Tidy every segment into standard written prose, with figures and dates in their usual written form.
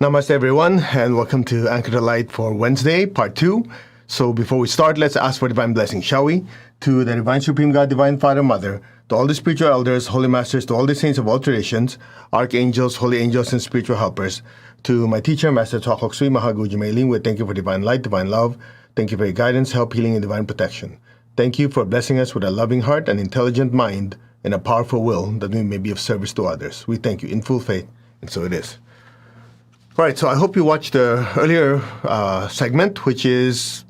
Namaste everyone, and welcome to Anchor the Light for Wednesday, part 2. So before we start, let's ask for divine blessing, shall we? To the Divine Supreme God, Divine Father, Mother, to all the spiritual elders, holy masters, to all the saints of all traditions, archangels, holy angels, and spiritual helpers, to my teacher, Master Tuakok Sui Mahaguji Meiling, we thank you for divine light, divine love. Thank you for your guidance, help, healing, and divine protection. Thank you for blessing us with a loving heart, an intelligent mind, and a powerful will that we may be of service to others. We thank you in full faith, and so it is. All right, so I hope you watched the earlier segment, which is,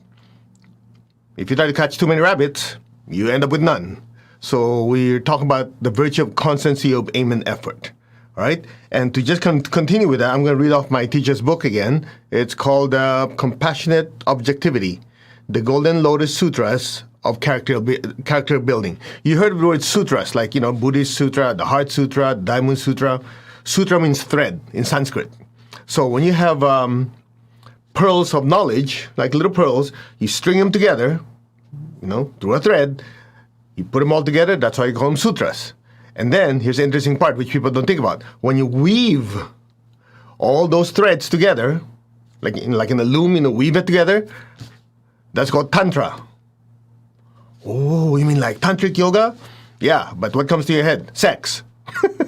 if you try to catch too many rabbits, you end up with none. So we're talking about the virtue of constancy of aim and effort. All right, and to just continue with that, I'm going to read off my teacher's book again. It's called Compassionate Objectivity, the Golden Lotus Sutras of character building. You heard of the word sutras, like, Buddhist sutra, the Heart Sutra, the Diamond Sutra. Sutra means thread in Sanskrit. So when you have pearls of knowledge, like little pearls, you string them together, through a thread, you put them all together, that's why you call them sutras. And then, here's the interesting part, which people don't think about. When you weave all those threads together, like in a loom, weave it together, that's called tantra. Oh, you mean like tantric yoga? Yeah, but what comes to your head? Sex.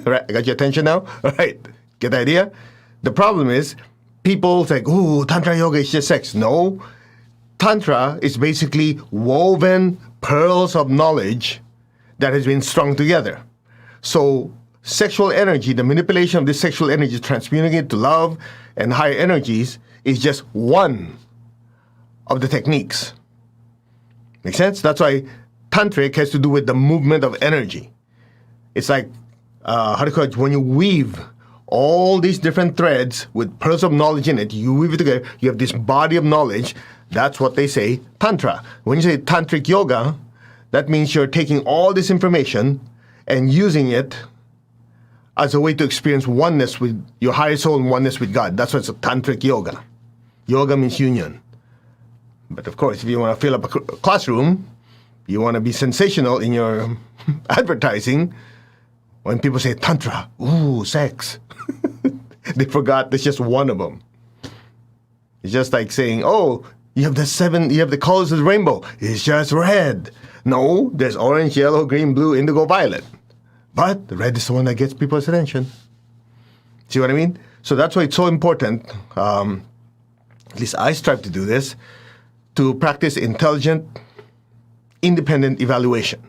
Right, I got your attention now? All right, get the idea? The problem is, people think, oh, Tantra yoga is just sex. No. Tantra is basically woven pearls of knowledge that has been strung together. So sexual energy, the manipulation of this sexual energy, transmuting it to love and higher energies, is just one of the techniques. Make sense? That's why Tantric has to do with the movement of energy. It's like, when you weave all these different threads with pearls of knowledge in it, you weave it together, you have this body of knowledge. That's what they say, Tantra. When you say Tantric yoga, that means you're taking all this information and using it as a way to experience oneness with your higher soul and oneness with God. That's why it's a Tantric yoga. Yoga means union. But of course, if you want to fill up a classroom, you want to be sensational in your advertising, when people say Tantra, ooh, sex, they forgot there's just one of them. It's just like saying, oh, you have the colors of the rainbow. It's just red. No, there's orange, yellow, green, blue, indigo, violet. But the red is the one that gets people's attention. See what I mean? So that's why it's so important, at least I strive to do this, to practice intelligent, independent evaluation.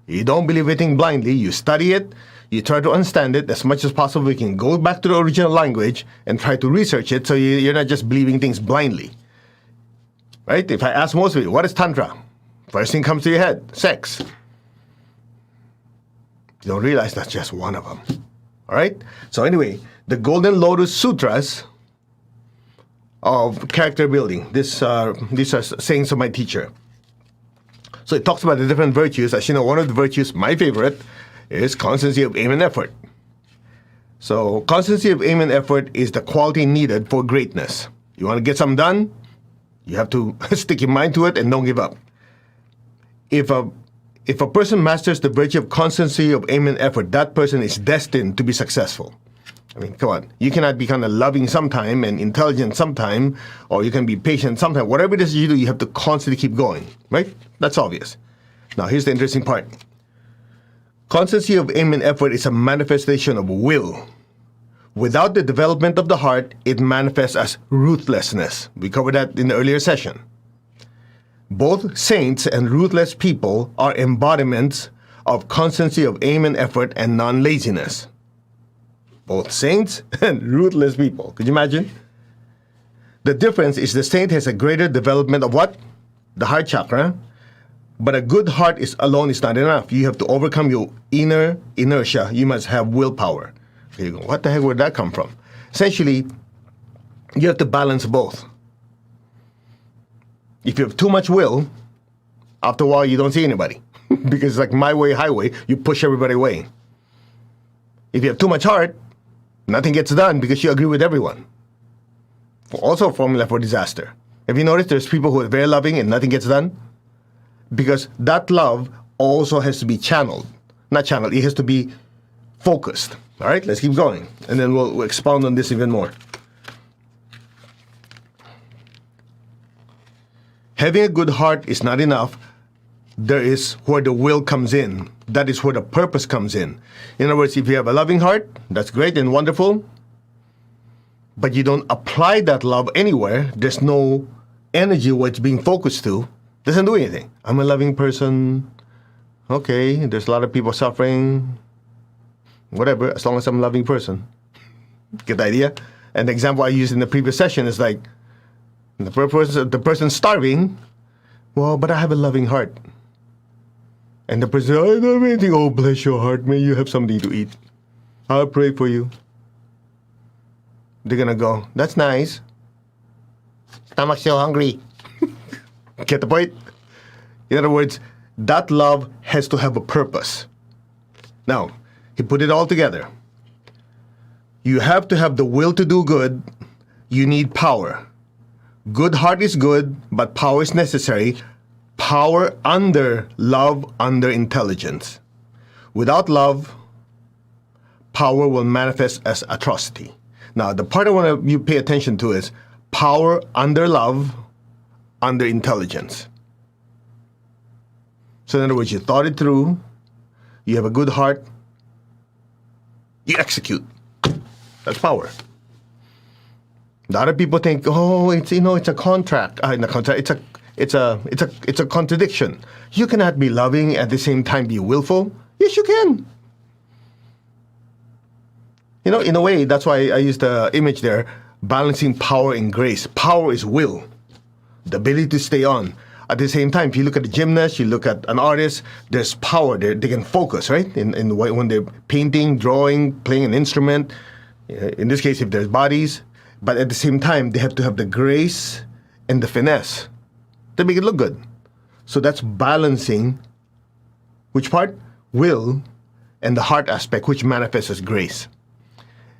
You don't believe anything blindly. You study it. You try to understand it as much as possible. You can go back to the original language and try to research it so you're not just believing things blindly. Right? If I ask most of you, what is Tantra? First thing comes to your head, sex. You don't realize that's just one of them. All right? So anyway, the Golden Lotus Sutras of character building. These are sayings of my teacher. So it talks about the different virtues. As you know, one of the virtues, my favorite, is constancy of aim and effort. So constancy of aim and effort is the quality needed for greatness. You want to get something done, you have to stick your mind to it and don't give up. If a person masters the virtue of constancy of aim and effort, that person is destined to be successful. I mean, come on. You cannot be kind of loving sometime and intelligent sometime, or you can be patient sometime. Whatever it is you do, you have to constantly keep going, right? That's obvious. Now, here's the interesting part. Constancy of aim and effort is a manifestation of will. Without the development of the heart, it manifests as ruthlessness. We covered that in the earlier session. Both saints and ruthless people are embodiments of constancy of aim and effort and non-laziness. Both saints and ruthless people. Could you imagine? The difference is the saint has a greater development of what? The heart chakra. But a good heart alone is not enough. You have to overcome your inner inertia. You must have willpower. You go, what the heck, where'd that come from? Essentially, you have to balance both. If you have too much will, after a while you don't see anybody. Because it's like my way, highway, you push everybody away. If you have too much heart, nothing gets done because you agree with everyone. Also a formula for disaster. Have you noticed there's people who are very loving and nothing gets done? Because that love also has to be channeled. Not channeled, it has to be focused. All right, let's keep going. And then we'll expound on this even more. Having a good heart is not enough. There is where the will comes in. That is where the purpose comes in. In other words, if you have a loving heart, that's great and wonderful, but you don't apply that love anywhere, there's no energy where it's being focused to, doesn't do anything. I'm a loving person. Okay, there's a lot of people suffering. Whatever, as long as I'm a loving person. Get the idea? And the example I used in the previous session is like, the person starving, well, but I have a loving heart. And the person, I don't have anything. Oh, bless your heart. May you have something to eat. I'll pray for you. They're going to go, that's nice. Stomach's still hungry. Get the point? In other words, that love has to have a purpose. Now, he put it all together. You have to have the will to do good. You need power. Good heart is good, but power is necessary. Power under love, under intelligence. Without love, power will manifest as atrocity. Now, the part I want you pay attention to is power under love, under intelligence. So in other words, you thought it through, you have a good heart, you execute. That's power. A lot of people think, oh, it's a contract. It's a contradiction. You cannot be loving at the same time be willful. Yes, you can. In a way, that's why I used the image there, balancing power and grace. Power is will, the ability to stay on. At the same time, if you look at a gymnast, you look at an artist, there's power there. They can focus, right? When they're painting, drawing, playing an instrument. In this case, if there's bodies. But at the same time, they have to have the grace and the finesse to make it look good. So that's balancing which part? Will and the heart aspect, which manifests as grace.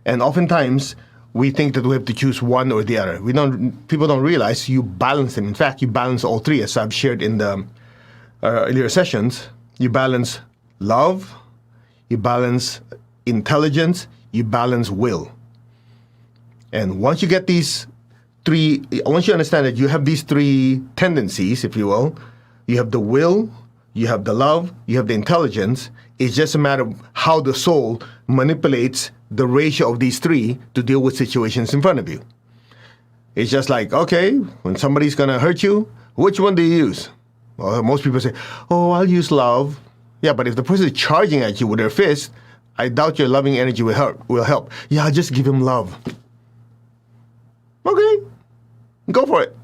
And oftentimes, we think that we have to choose one or the other. People don't realize you balance them. In fact, you balance all three, as I've shared in the earlier sessions. You balance love, you balance intelligence, you balance will. And once you get these three, once you understand that you have these three tendencies, if you will, you have the will, you have the love, you have the intelligence. It's just a matter of how the soul manipulates the ratio of these three to deal with situations in front of you. It's just like, okay, when somebody's going to hurt you, which one do you use? Well, most people say, oh, I'll use love. Yeah, but if the person is charging at you with their fist, I doubt your loving energy will help. Yeah, I'll just give him love. Okay, go for it.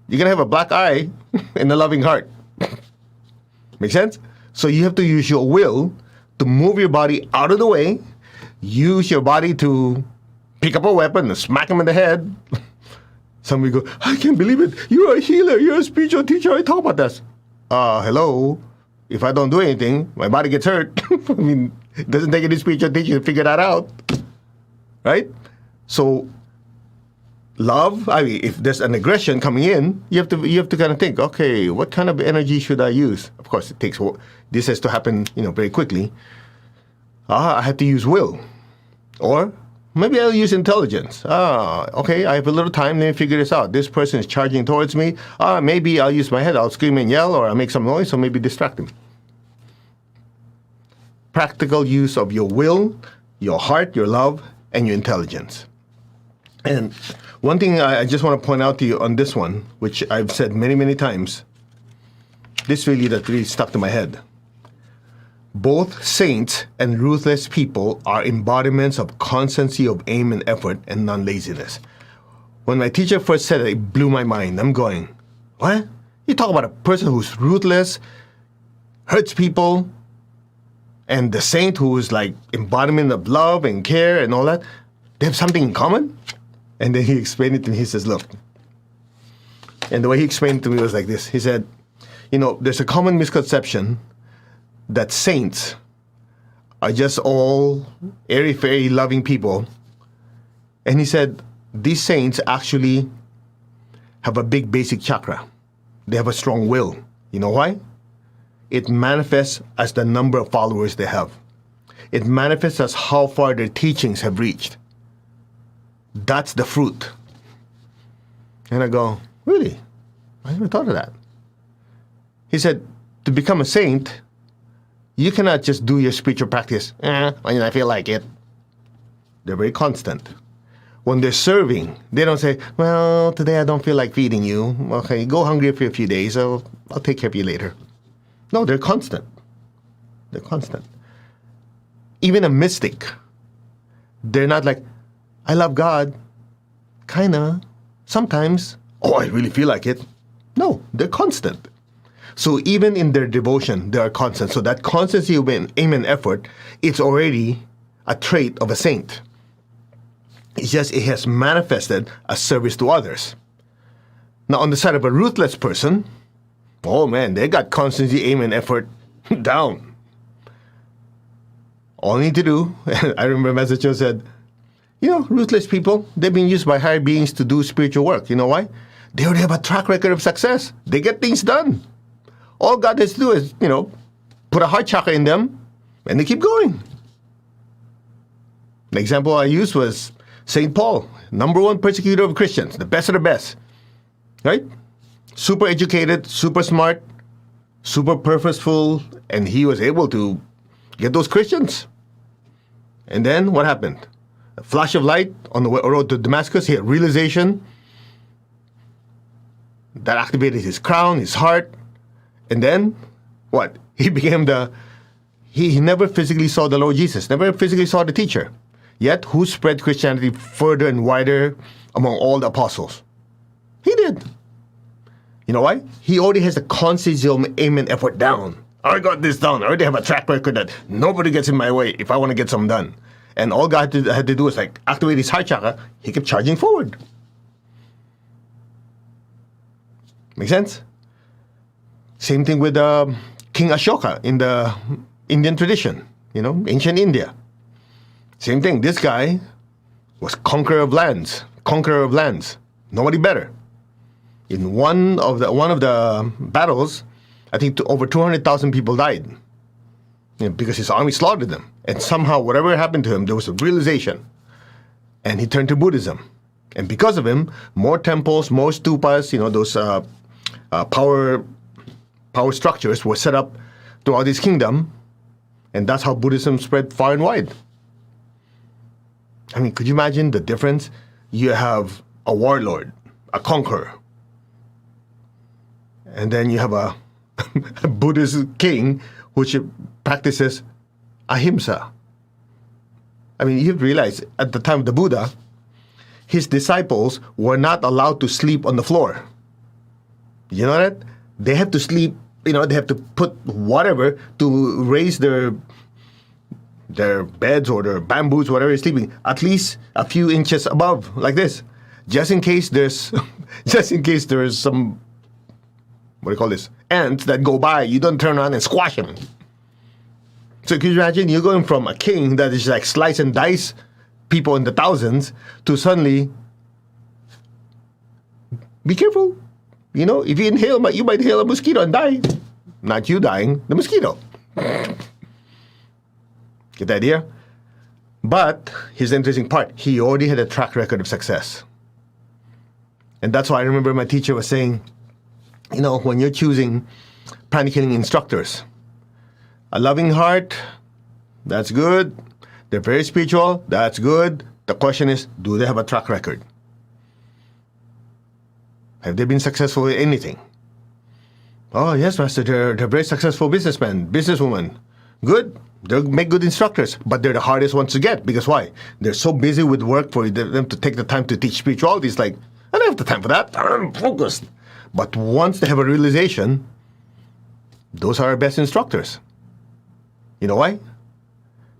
You're going to have a black eye and a loving heart. Make sense? So you have to use your will to move your body out of the way, use your body to pick up a weapon and smack him in the head. Somebody go, I can't believe it. You're a healer. You're a spiritual teacher. I talk about this. Hello. If I don't do anything, my body gets hurt. I mean, it doesn't take any spiritual teacher to figure that out. Right? So love, if there's an aggression coming in, you have to kind of think, okay, what kind of energy should I use? Of course, this has to happen, very quickly. I have to use will. Or maybe I'll use intelligence. Okay, I have a little time, let me figure this out. This person is charging towards me. Maybe I'll use my head. I'll scream and yell, or I'll make some noise, or maybe distract him. Practical use of your will, your heart, your love, and your intelligence. And one thing I just want to point out to you on this one, which I've said many, many times, that really stuck to my head. Both saints and ruthless people are embodiments of constancy of aim and effort and non-laziness. When my teacher first said it, it blew my mind. I'm going, what? You talk about a person who's ruthless, hurts people, and the saint who is like embodiment of love and care and all that, they have something in common? And then he explained it to me. He says, look. And the way he explained it to me was like this. He said, there's a common misconception that saints are just all airy-fairy loving people. And he said, these saints actually have a big basic chakra. They have a strong will. You know why? It manifests as the number of followers they have. It manifests as how far their teachings have reached. That's the fruit. And I go, really? I never thought of that. He said, to become a saint, you cannot just do your spiritual practice when I feel like it. They're very constant. When they're serving, they don't say, well, today I don't feel like feeding you. Okay, go hungry for a few days. I'll take care of you later. No, they're constant. They're constant. Even a mystic, they're not like, I love God. Kinda. Sometimes. Oh, I really feel like it. No, they're constant. So even in their devotion, they are constant. So that constancy of aim and effort, it's already a trait of a saint. It's just it has manifested as service to others. Now, on the side of a ruthless person, oh man, they got constancy, aim, and effort down. All you need to do, I remember Master Cho said, ruthless people, they've been used by higher beings to do spiritual work. You know why? They already have a track record of success. They get things done. All God has to do is, put a heart chakra in them, and they keep going. The example I used was St. Paul, number one persecutor of Christians, the best of the best. Right? Super educated, super smart, super purposeful, and he was able to get those Christians. And then what happened? A flash of light on the road to Damascus, he had realization that activated his crown, his heart, and then what? He became he never physically saw the Lord Jesus, never physically saw the teacher. Yet, who spread Christianity further and wider among all the apostles? He did. You know why? He already has the constancy, aim, and effort down. I got this down. I already have a track record that nobody gets in my way if I want to get something done. And all God had to do was activate his heart chakra. He kept charging forward. Make sense? Same thing with King Ashoka in the Indian tradition, ancient India. Same thing. This guy was conqueror of lands. Nobody better. In one of the battles, I think over 200,000 people died. Because his army slaughtered them. And somehow, whatever happened to him, there was a realization. And he turned to Buddhism. And because of him, more temples, more stupas, those power structures were set up throughout his kingdom. And that's how Buddhism spread far and wide. I mean, could you imagine the difference? You have a warlord, a conqueror. And then you have a Buddhist king which practices ahimsa. I mean, you have to realize, at the time of the Buddha, his disciples were not allowed to sleep on the floor. You know that? They have to sleep, they have to put whatever to raise their beds or their bamboos, whatever is sleeping, at least a few inches above, like this. Just in case there's some, ants that go by, you don't turn around and squash them. So can you imagine, you're going from a king that is like slice and dice people in the thousands to suddenly, be careful. If you inhale, you might inhale a mosquito and die. Not you dying, the mosquito. Get the idea? But here's the interesting part. He already had a track record of success. And that's why I remember my teacher was saying, when you're choosing pranic healing instructors, a loving heart, that's good. They're very spiritual, that's good. The question is, do they have a track record? Have they been successful in anything? Oh, yes, Master, they're very successful businessmen, businesswomen. Good. They make good instructors, but they're the hardest ones to get. Because why? They're so busy with work for them to take the time to teach spirituality. It's like, I don't have the time for that. I'm focused. But once they have a realization, those are our best instructors. You know why?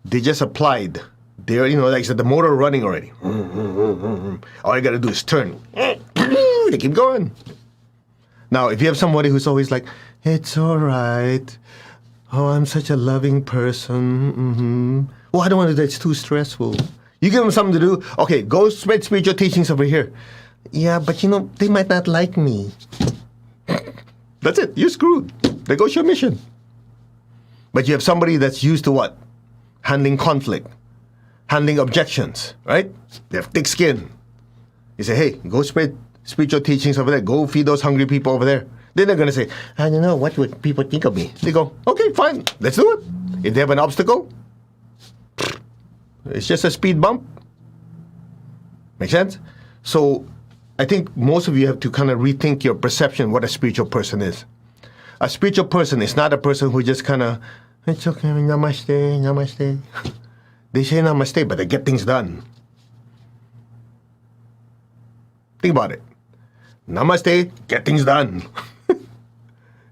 They just applied. They're, like I said, the motor running already. All you got to do is turn. They keep going. Now, if you have somebody who's always like, it's all right. Oh, I'm such a loving person. Mm-hmm. Well, I don't want to do that. It's too stressful. You give them something to do. Okay, go spread spiritual teachings over here. Yeah, but they might not like me. That's it. You're screwed. There goes your mission. But you have somebody that's used to what? Handling conflict. Handling objections, right? They have thick skin. You say, hey, go spread spiritual teachings over there. Go feed those hungry people over there. Then they're going to say, I don't know, what would people think of me? They go, okay, fine, let's do it. If they have an obstacle, it's just a speed bump. Make sense? So I think most of you have to kind of rethink your perception what a spiritual person is. A spiritual person is not a person who just kind of, it's okay, namaste, namaste. They say namaste, but they get things done. Think about it. Namaste, get things done.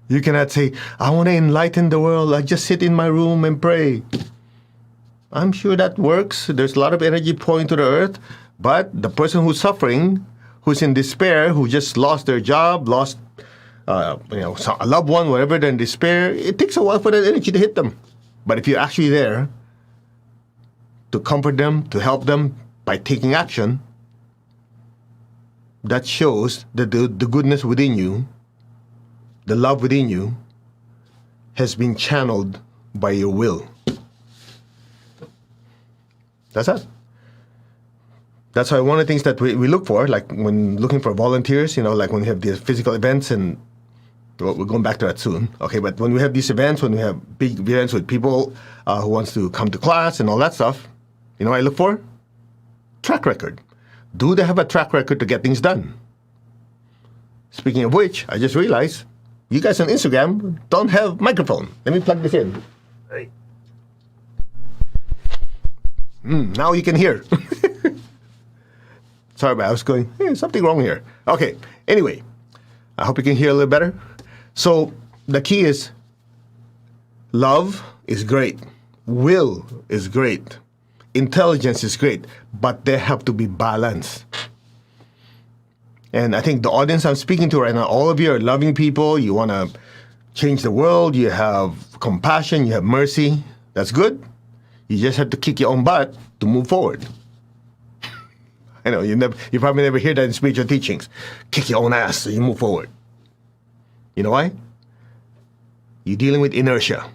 You cannot say, I want to enlighten the world. I just sit in my room and pray. I'm sure that works. There's a lot of energy pouring to the earth. But the person who's suffering, who's in despair, who just lost their job, lost a loved one, whatever, they're in despair, it takes a while for that energy to hit them. But if you're actually there to comfort them, to help them by taking action, that shows that the goodness within you, the love within you, has been channeled by your will. That's it. That's why one of the things that we look for, like when looking for volunteers, like when we have these physical events, and we're going back to that soon. Okay, but when we have these events, when we have big events with people who wants to come to class and all that stuff, what I look for? Track record. Do they have a track record to get things done? Speaking of which, I just realized you guys on Instagram don't have microphone. Let me plug this in. Hey. Now you can hear. Sorry, but I was going, something wrong here. Okay, anyway, I hope you can hear a little better. So the key is love is great. Will is great. Intelligence is great. But they have to be balanced. And I think the audience I'm speaking to right now, all of you are loving people. You want to change the world. You have compassion. You have mercy. That's good. You just have to kick your own butt to move forward. I know, you probably never hear that in spiritual teachings. Kick your own ass so you move forward. You know why? You're dealing with inertia.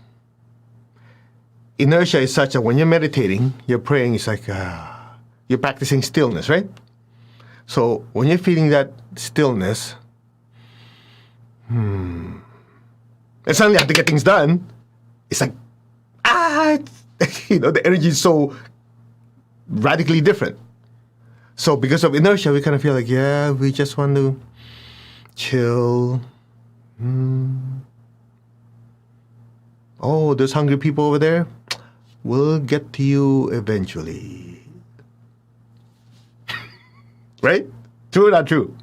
Inertia is such that when you're meditating, you're praying, it's like you're practicing stillness, right? So when you're feeling that stillness, and suddenly you have to get things done, it's like, the energy is so radically different. So because of inertia, we kind of feel like, we just want to chill. Oh, there's hungry people over there. We'll get to you eventually. Right? True or not true?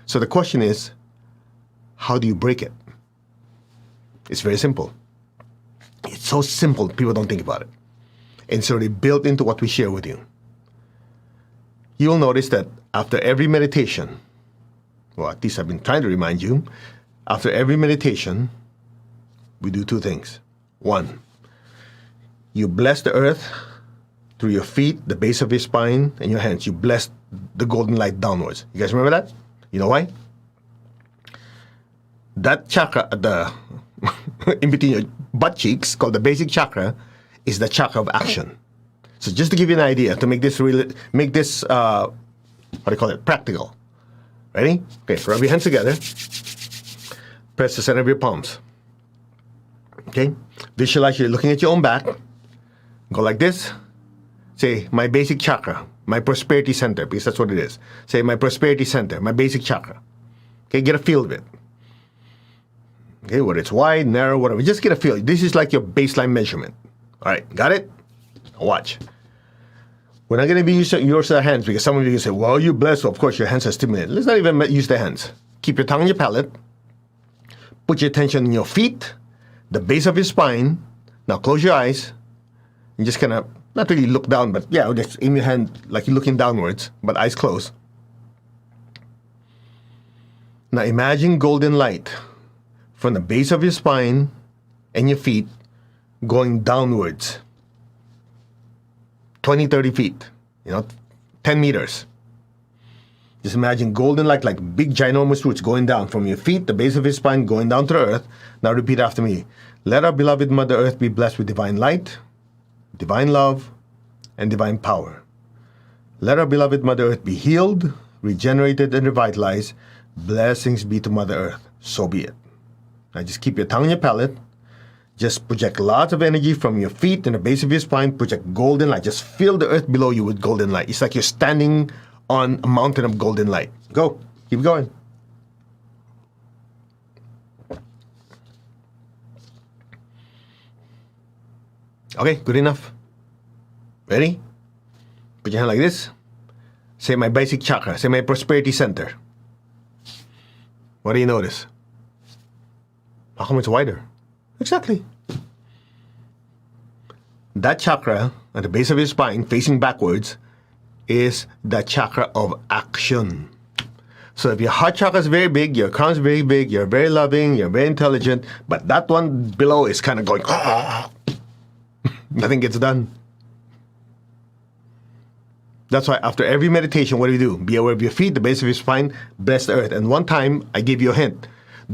So the question is, how do you break it? It's very simple. It's so simple, people don't think about it. And so they built into what we share with you. You'll notice that after every meditation, well, at least I've been trying to remind you, after every meditation, we do two things. One, you bless the earth through your feet, the base of your spine, and your hands. You bless the golden light downwards. You guys remember that? You know why? That chakra, in between your butt cheeks, called the basic chakra, is the chakra of action. So just to give you an idea, to make this practical. Ready? Okay, rub your hands together. Press the center of your palms. Okay? Visualize you're looking at your own back. Go like this. Say, my basic chakra, my prosperity center, because that's what it is. Say, my prosperity center, my basic chakra. Okay, get a feel of it. Okay, whether it's wide, narrow, whatever, just get a feel. This is like your baseline measurement. All right, got it? Watch. We're not going to be using your hands because some of you can say, well, you're blessed. So of course, your hands are stimulated. Let's not even use the hands. Keep your tongue on your palate. Put your attention on your feet, the base of your spine. Now close your eyes and just kind of, not really look down, but just aim your hand like you're looking downwards, but eyes closed. Now imagine golden light from the base of your spine and your feet going downwards. 20, 30 feet, 10 meters. Just imagine golden light, like big ginormous roots going down from your feet, the base of your spine, going down to the earth. Now repeat after me. Let our beloved Mother Earth be blessed with divine light, divine love, and divine power. Let our beloved Mother Earth be healed, regenerated and revitalized. Blessings be to Mother Earth. So be it. Now just keep your tongue on your palate. Just project lots of energy from your feet and the base of your spine. Project golden light. Just fill the earth below you with golden light. It's like you're standing on a mountain of golden light. Go. Keep going. Okay, good enough. Ready? Put your hand like this. Say my basic chakra. Say my prosperity center. What do you notice? How come it's wider? Exactly. That chakra at the base of your spine, facing backwards, is the chakra of action. So if your heart chakra is very big, your crown is very big, you're very loving, you're very intelligent, but that one below is kind of going, nothing gets done. That's why after every meditation, what do? Be aware of your feet, the base of your spine, bless the earth. And one time, I gave you a hint.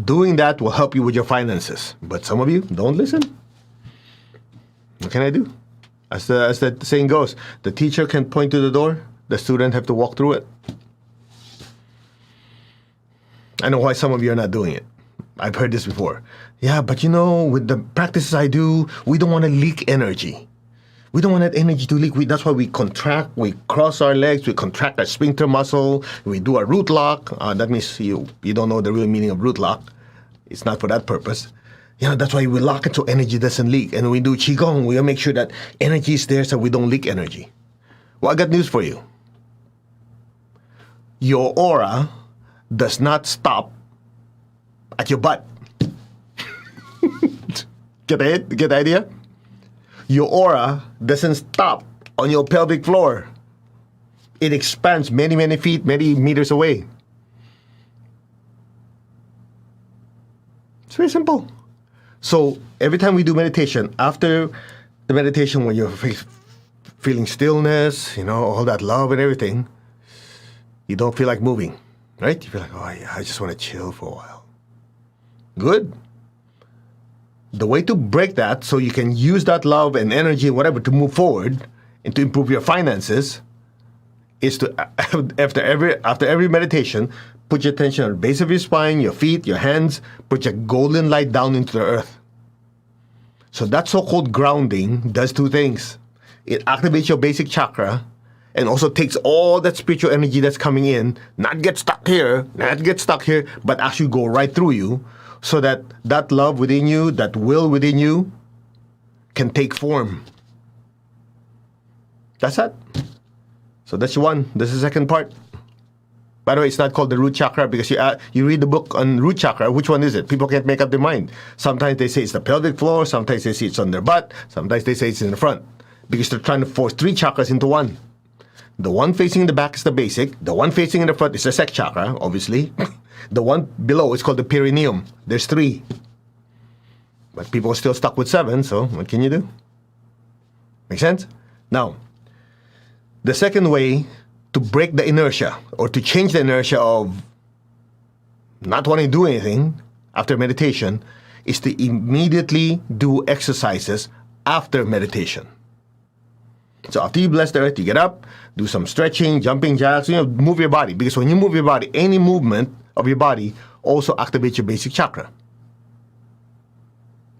Doing that will help you with your finances. But some of you don't listen. What can I do? As the saying goes, the teacher can point to the door, the student have to walk through it. I know why some of you are not doing it. I've heard this before. Yeah, but with the practices I do, we don't want to leak energy. We don't want that energy to leak. That's why we contract, we cross our legs, we contract our sphincter muscle, we do a root lock. That means you don't know the real meaning of root lock. It's not for that purpose. That's why we lock it so energy doesn't leak. And when we do Qigong, we make sure that energy is there so we don't leak energy. Well, I got news for you. Your aura does not stop at your butt. Get the idea? Your aura doesn't stop on your pelvic floor. It expands many, many feet, many meters away. It's very simple. So every time we do meditation, after the meditation when you're feeling stillness, all that love and everything, you don't feel like moving, right? You feel like, oh yeah, I just want to chill for a while. Good. The way to break that so you can use that love and energy and whatever to move forward and to improve your finances is to, after every meditation, put your attention on the base of your spine, your feet, your hands, put your golden light down into the earth. So that so-called grounding does two things. It activates your basic chakra and also takes all that spiritual energy that's coming in, not get stuck here, but actually go right through you, so that love within you, that will within you, can take form. That's it. So that's one. This is the second part. By the way, it's not called the root chakra because you read the book on root chakra. Which one is it? People can't make up their mind. Sometimes they say it's the pelvic floor. Sometimes they say it's on their butt. Sometimes they say it's in the front. Because they're trying to force three chakras into one. The one facing in the back is the basic. The one facing in the front is the sex chakra, obviously. The one below is called the perineum. There's three. But people are still stuck with seven, so what can you do? Make sense? Now, the second way to break the inertia or to change the inertia of not wanting to do anything after meditation is to immediately do exercises after meditation. So after you bless the earth, you get up, do some stretching, jumping jacks, move your body. Because when you move your body, any movement of your body also activates your basic chakra.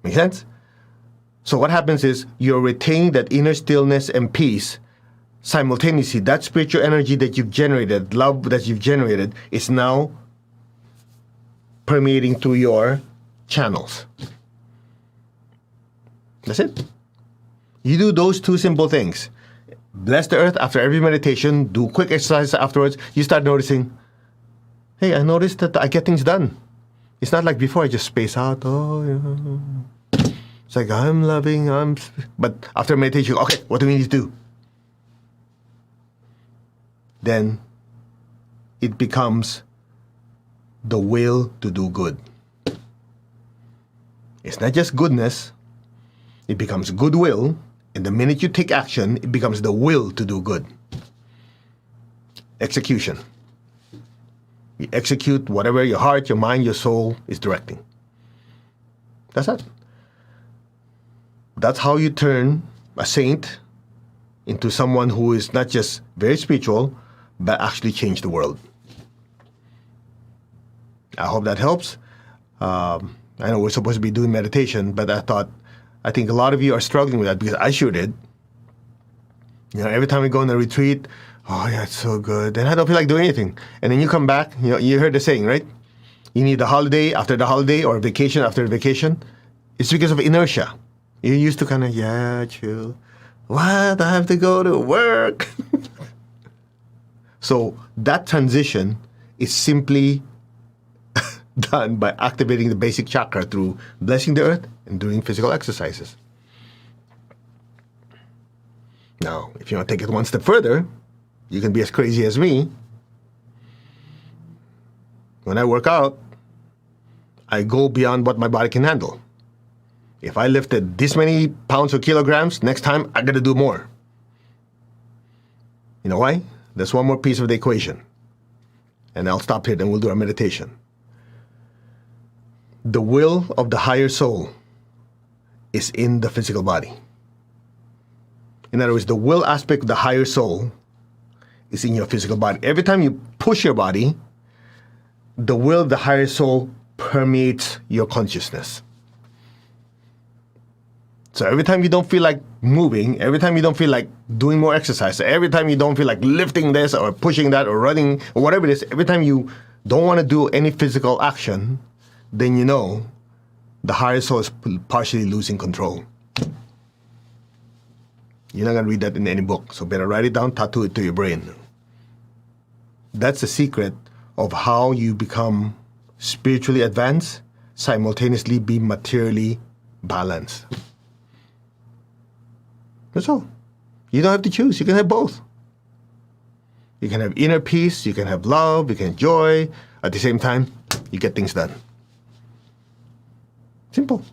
Make sense? So what happens is you're retaining that inner stillness and peace. Simultaneously, that spiritual energy that you've generated, love that you've generated, is now permeating through your channels. That's it. You do those two simple things. Bless the earth after every meditation, do quick exercises afterwards. You start noticing, hey, I noticed that I get things done. It's not like before I just space out. It's like I'm loving, but after meditation, okay, what do we need to do? Then it becomes the will to do good. It's not just goodness, it becomes goodwill, and the minute you take action, it becomes the will to do good. Execution. You execute whatever your heart, your mind, your soul is directing. That's it. That's how you turn a saint into someone who is not just very spiritual, but actually change the world. I hope that helps. I know we're supposed to be doing meditation, but I think a lot of you are struggling with that because I sure did. Every time we go on a retreat, oh yeah, it's so good. And I don't feel like doing anything. And then you come back, you heard the saying, right? You need a holiday after the holiday or a vacation after the vacation. It's because of inertia. You're used to kind of, chill. What? I have to go to work. So that transition is simply done by activating the basic chakra through blessing the earth and doing physical exercises. Now, if you want to take it one step further, you can be as crazy as me. When I work out, I go beyond what my body can handle. If I lifted this many pounds or kilograms, next time I got to do more. You know why? There's one more piece of the equation. And I'll stop here, then we'll do our meditation. The will of the higher soul is in the physical body. In other words, the will aspect of the higher soul is in your physical body. Every time you push your body, the will of the higher soul permeates your consciousness. So every time you don't feel like moving, every time you don't feel like doing more exercise, every time you don't feel like lifting this or pushing that or running or whatever it is, every time you don't want to do any physical action, then you know the higher soul is partially losing control. You're not going to read that in any book, so better write it down, tattoo it to your brain. That's the secret of how you become spiritually advanced, simultaneously be materially balanced. That's all. You don't have to choose. You can have both. You can have inner peace, you can have love, you can have joy. At the same time, you get things done. Simple.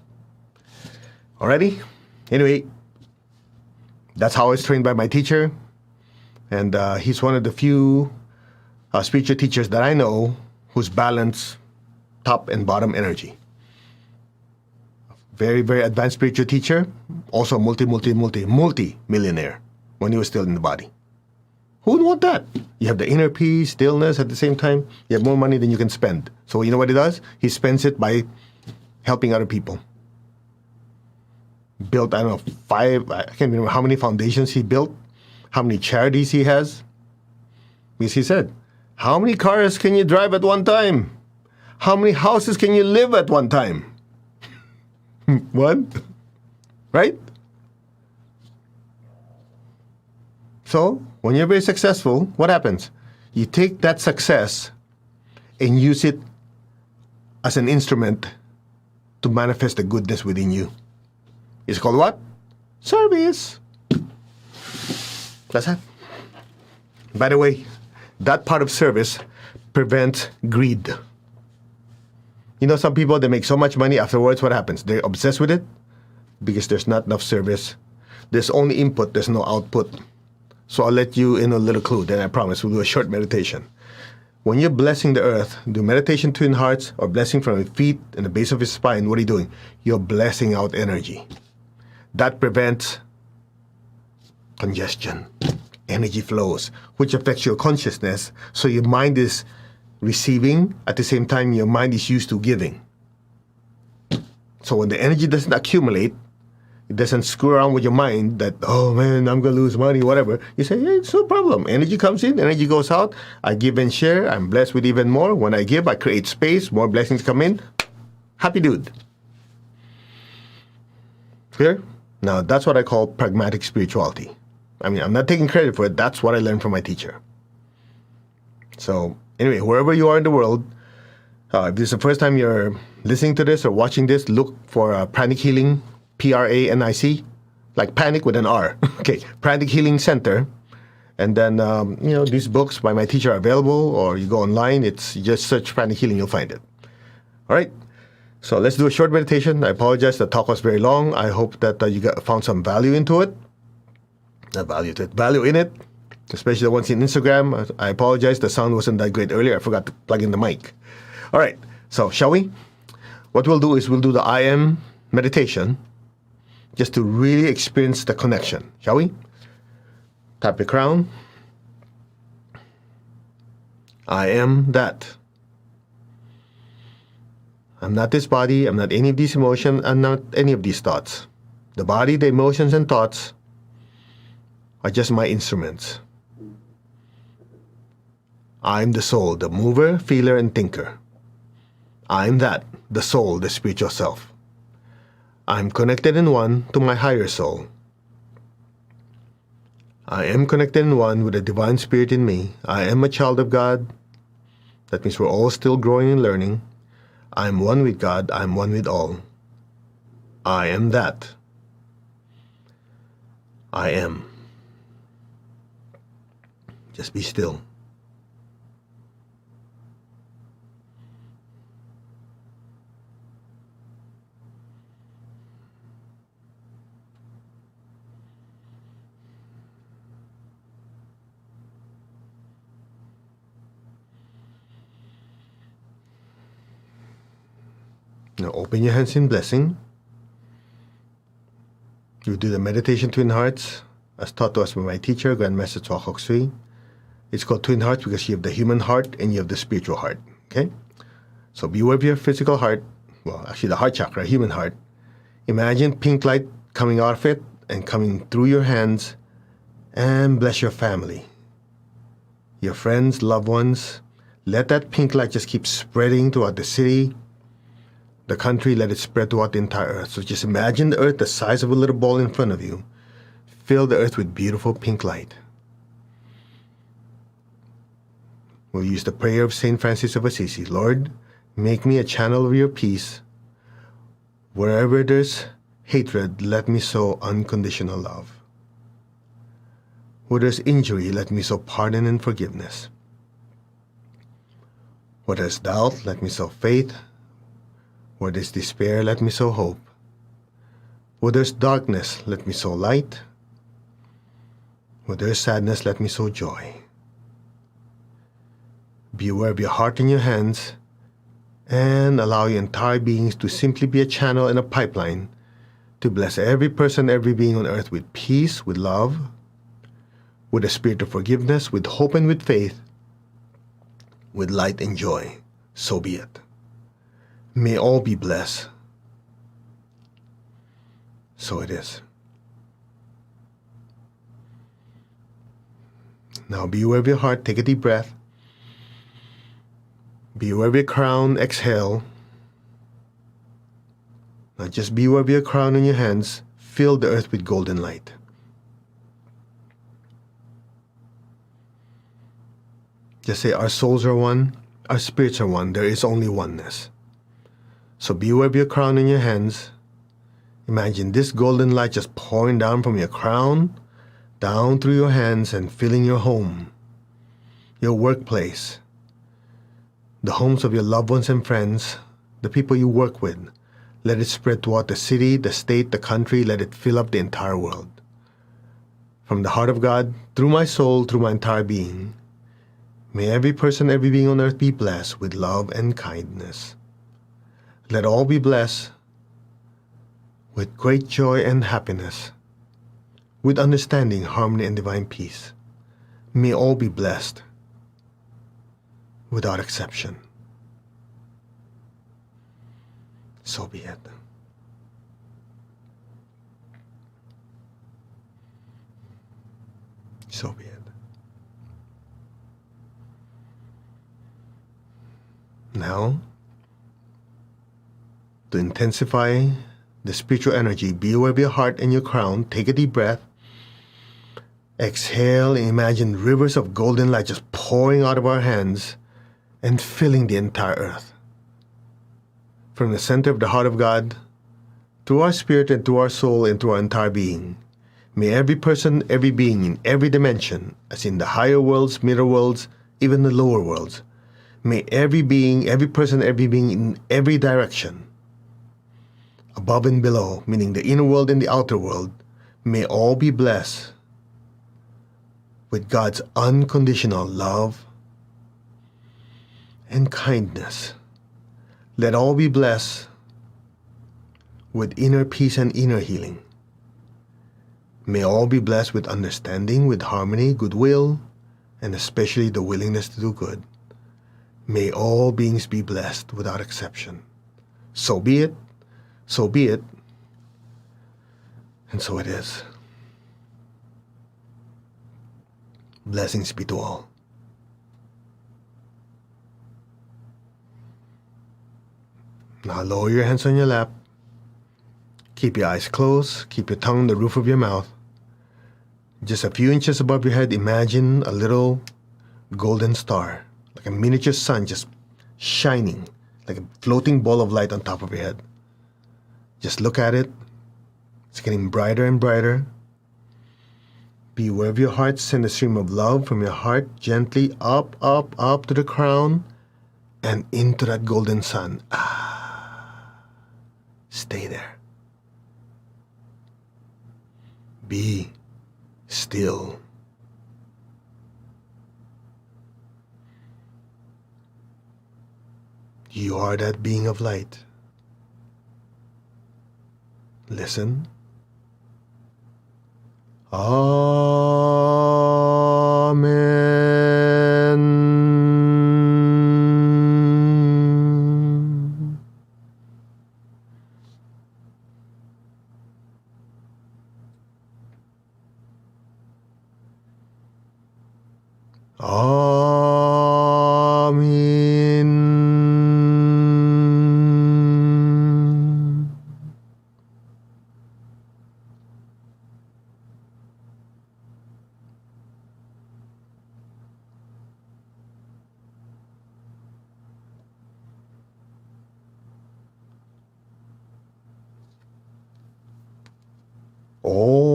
Alrighty? Anyway, that's how I was trained by my teacher. And he's one of the few spiritual teachers that I know who's balanced top and bottom energy. Very, very advanced spiritual teacher. Also multi-millionaire when he was still in the body. Who would want that? You have the inner peace, stillness at the same time. You have more money than you can spend. So you know what he does? He spends it by helping other people. Built, I don't know, I can't remember how many foundations he built, how many charities he has. Because he said, how many cars can you drive at one time? How many houses can you live at one time? One? Right? So, when you're very successful, what happens? You take that success and use it as an instrument to manifest the goodness within you. It's called what? Service. That's it. By the way, that part of service prevents greed. You know, some people, they make so much money afterwards, what happens? They're obsessed with it because there's not enough service. There's only input, there's no output. So I'll let you in a little clue, then I promise we'll do a short meditation. When you're blessing the earth, do meditation twin hearts or blessing from your feet and the base of your spine, what are you doing? You're blessing out energy. That prevents congestion. Energy flows, which affects your consciousness. So your mind is receiving, at the same time your mind is used to giving. So when the energy doesn't accumulate, it doesn't screw around with your mind that, oh man, I'm going to lose money, whatever. You say, hey, it's no problem. Energy comes in, energy goes out. I give and share. I'm blessed with even more. When I give, I create space. More blessings come in. Happy dude. Clear? Now, that's what I call pragmatic spirituality. I mean, I'm not taking credit for it. That's what I learned from my teacher. So, anyway, wherever you are in the world, if this is the first time you're listening to this or watching this, look for Pranic Healing, Pranic, like panic with an R. Okay, Pranic Healing Center. And then, these books by my teacher are available, or you go online, you just search Pranic Healing, you'll find it. All right, so let's do a short meditation. I apologize, the talk was very long. I hope that you found some value into it. Value in it, especially the ones in Instagram. I apologize, the sound wasn't that great earlier. I forgot to plug in the mic. All right, so shall we? What we'll do is we'll do the I am meditation just to really experience the connection. Shall we? Tap your crown. I am that. I'm not this body, I'm not any of these emotions, I'm not any of these thoughts. The body, the emotions, and thoughts are just my instruments. I'm the soul, the mover, feeler, and thinker. I'm that, the soul, the spiritual self. I'm connected in one to my higher soul. I am connected in one with the divine spirit in me. I am a child of God. That means we're all still growing and learning. I'm one with God. I'm one with all. I am that. I am. Just be still. Now open your hands in blessing. You do the meditation Twin Hearts as taught to us by my teacher, Grandmaster Chua Kok Sui. It's called Twin Hearts because you have the human heart and you have the spiritual heart. Okay? So be aware of your physical heart. Well, actually the heart chakra, human heart. Imagine pink light coming out of it and coming through your hands, and bless your family, your friends, loved ones. Let that pink light just keep spreading throughout the city, the country. Let it spread throughout the entire earth. So just imagine the earth the size of a little ball in front of you. Fill the earth with beautiful pink light. We'll use the prayer of St. Francis of Assisi. Lord, make me a channel of your peace. Wherever there's hatred, let me sow unconditional love. Where there's injury, let me sow pardon and forgiveness. Where there's doubt, let me sow faith. Where there's despair, let me sow hope. Where there's darkness, let me sow light. Where there's sadness, let me sow joy. Be aware of your heart in your hands and allow your entire beings to simply be a channel and a pipeline to bless every person, every being on earth with peace, with love, with a spirit of forgiveness, with hope and with faith, with light and joy. So be it. May all be blessed. So it is. Now be aware of your heart. Take a deep breath. Be aware of your crown. Exhale. Now just be aware of your crown in your hands. Fill the earth with golden light. Just say, our souls are one, our spirits are one. There is only oneness. So be aware of your crown in your hands. Imagine this golden light just pouring down from your crown, down through your hands and filling your home, your workplace, the homes of your loved ones and friends, the people you work with. Let it spread throughout the city, the state, the country. Let it fill up the entire world. From the heart of God, through my soul, through my entire being, may every person, every being on earth be blessed with love and kindness. Let all be blessed with great joy and happiness, with understanding, harmony, and divine peace. May all be blessed without exception. So be it. So be it. Now, to intensify the spiritual energy, be aware of your heart and your crown. Take a deep breath. Exhale and imagine rivers of golden light just pouring out of our hands and filling the entire earth. From the center of the heart of God, through our spirit and through our soul and through our entire being, may every person, every being in every dimension, as in the higher worlds, middle worlds, even the lower worlds, may every being, every person, every being in every direction, above and below, meaning the inner world and the outer world, may all be blessed with God's unconditional love and kindness. Let all be blessed with inner peace and inner healing. May all be blessed with understanding, with harmony, goodwill, and especially the willingness to do good. May all beings be blessed without exception. So be it. So be it. And so it is. Blessings be to all. Now lower your hands on your lap. Keep your eyes closed. Keep your tongue on the roof of your mouth. Just a few inches above your head, imagine a little golden star, like a miniature sun just shining, like a floating ball of light on top of your head. Just look at it. It's getting brighter and brighter. Be aware of your heart. Send a stream of love from your heart gently up, up, up to the crown and into that golden sun. Stay there. Be still. You are that being of light. Listen. Amen. Amen. Om.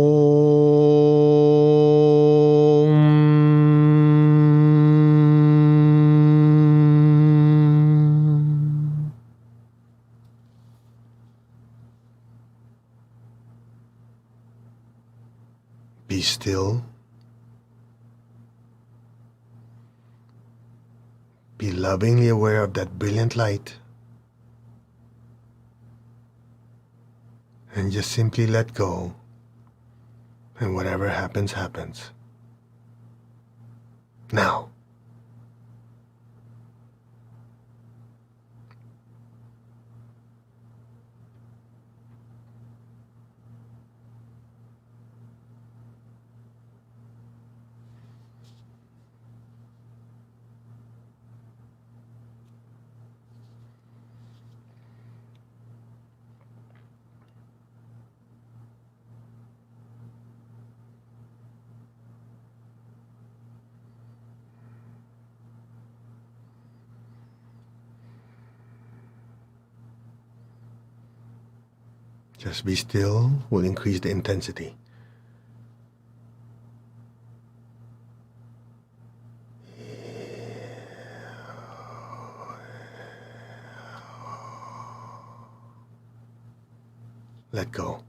Be still. Be lovingly aware of that brilliant light. And just simply let go. And whatever happens, happens. Now. Just be still will increase the intensity. Let go.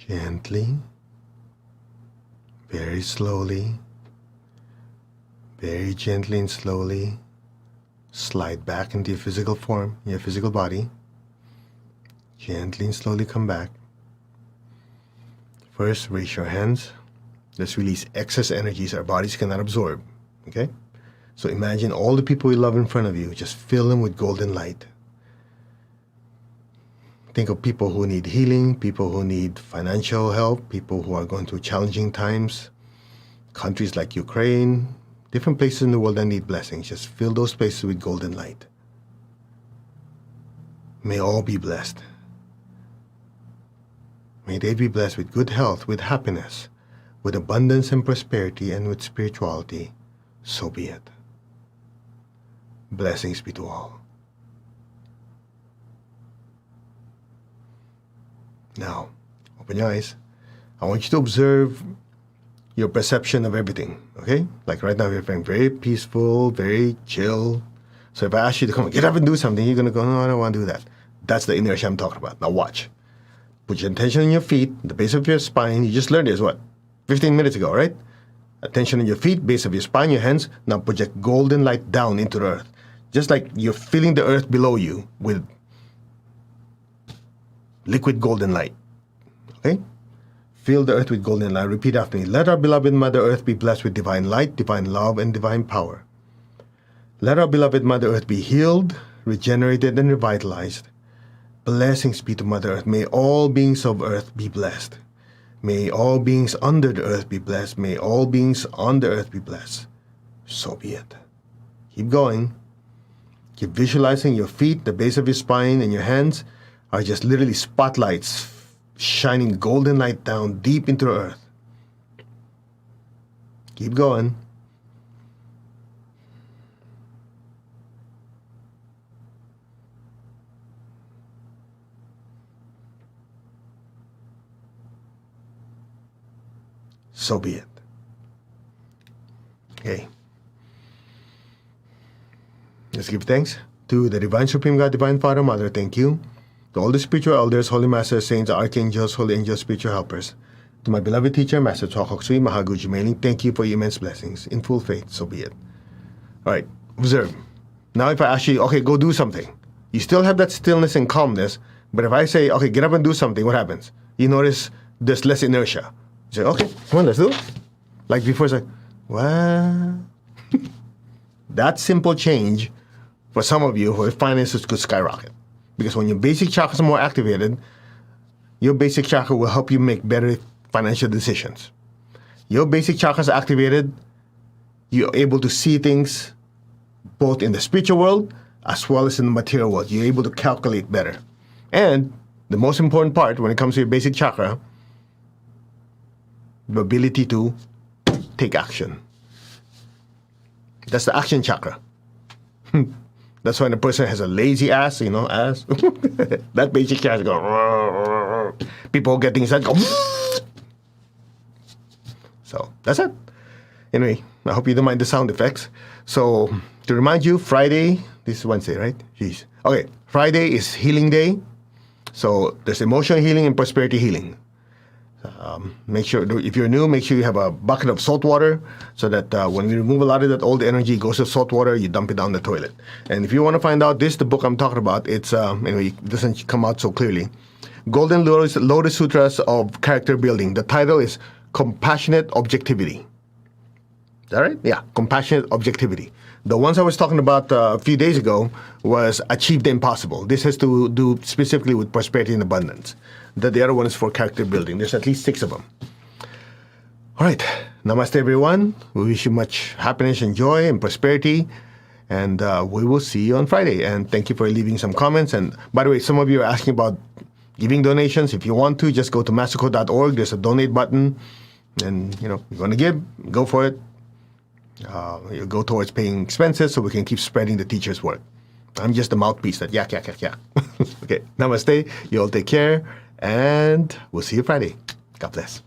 Gently, very slowly, very gently and slowly, slide back into your physical form, your physical body. Gently and slowly come back. First, raise your hands. Let's release excess energies our bodies cannot absorb. Okay? So imagine all the people you love in front of you. Just fill them with golden light. Think of people who need healing, people who need financial help, people who are going through challenging times, countries like Ukraine, different places in the world that need blessings. Just fill those places with golden light. May all be blessed. May they be blessed with good health, with happiness, with abundance and prosperity, and with spirituality. So be it. Blessings be to all. Now, open your eyes. I want you to observe your perception of everything, okay? Like right now, you're feeling very peaceful, very chill. So if I ask you to come get up and do something, you're going to go, no, I don't want to do that. That's the inertia I'm talking about. Now watch. Put your attention on your feet, the base of your spine. You just learned this, 15 minutes ago, right? Attention on your feet, base of your spine, your hands. Now project golden light down into the earth. Just like you're feeling the earth below you with liquid golden light. Okay? Fill the earth with golden light. Repeat after me. Let our beloved Mother Earth be blessed with divine light, divine love, and divine power. Let our beloved Mother Earth be healed, regenerated, and revitalized. Blessings be to Mother Earth. May all beings of Earth be blessed. May all beings under the earth be blessed. May all beings on the earth be blessed. So be it. Keep going. Keep visualizing your feet, the base of your spine, and your hands are just literally spotlights shining golden light down deep into the earth. Keep going. So be it. Okay. Let's give thanks to the Divine Supreme God, Divine Father, Mother. Thank you. To all the spiritual elders, holy masters, saints, archangels, holy angels, spiritual helpers. To my beloved teacher, Master Chokok Sui Mahaguji Mailing, thank you for your immense blessings. In full faith, so be it. All right, observe. Now if I ask you, okay, go do something. You still have that stillness and calmness, but if I say, okay, get up and do something, what happens? You notice there's less inertia. You say, okay, come on, let's do it. Like before, it's like, what? That simple change, for some of you, where finances could skyrocket. Because when your basic chakras are more activated, your basic chakra will help you make better financial decisions. Your basic chakras are activated, you're able to see things both in the spiritual world as well as in the material world. You're able to calculate better. And the most important part when it comes to your basic chakra, the ability to take action. That's the action chakra. That's when a person has a lazy ass, ass. That basic chakra go. People get things that go. So that's it. Anyway, I hope you don't mind the sound effects. So to remind you, Friday, this is Wednesday, right? Jeez. Okay, Friday is healing day. So there's emotional healing and prosperity healing. Make sure, if you're new, make sure you have a bucket of salt water so that when we remove a lot of that old energy, it goes to salt water, you dump it down the toilet. And if you want to find out, this the book I'm talking about. It's, anyway, it doesn't come out so clearly. Golden Lotus Sutras of Character Building. The title is Compassionate Objectivity. Is that right? Yeah, Compassionate Objectivity. The ones I was talking about a few days ago was Achieve the Impossible. This has to do specifically with prosperity and abundance. The other one is for character building. There's at least 6 of them. All right. Namaste, everyone. We wish you much happiness and joy and prosperity. And we will see you on Friday. And thank you for leaving some comments. And by the way, some of you are asking about giving donations. If you want to, just go to masterco.org. There's a donate button. And, if you want to give, go for it. You'll go towards paying expenses so we can keep spreading the teacher's work. I'm just the mouthpiece that yak. Okay. Namaste. You all take care. And we'll see you Friday. God bless.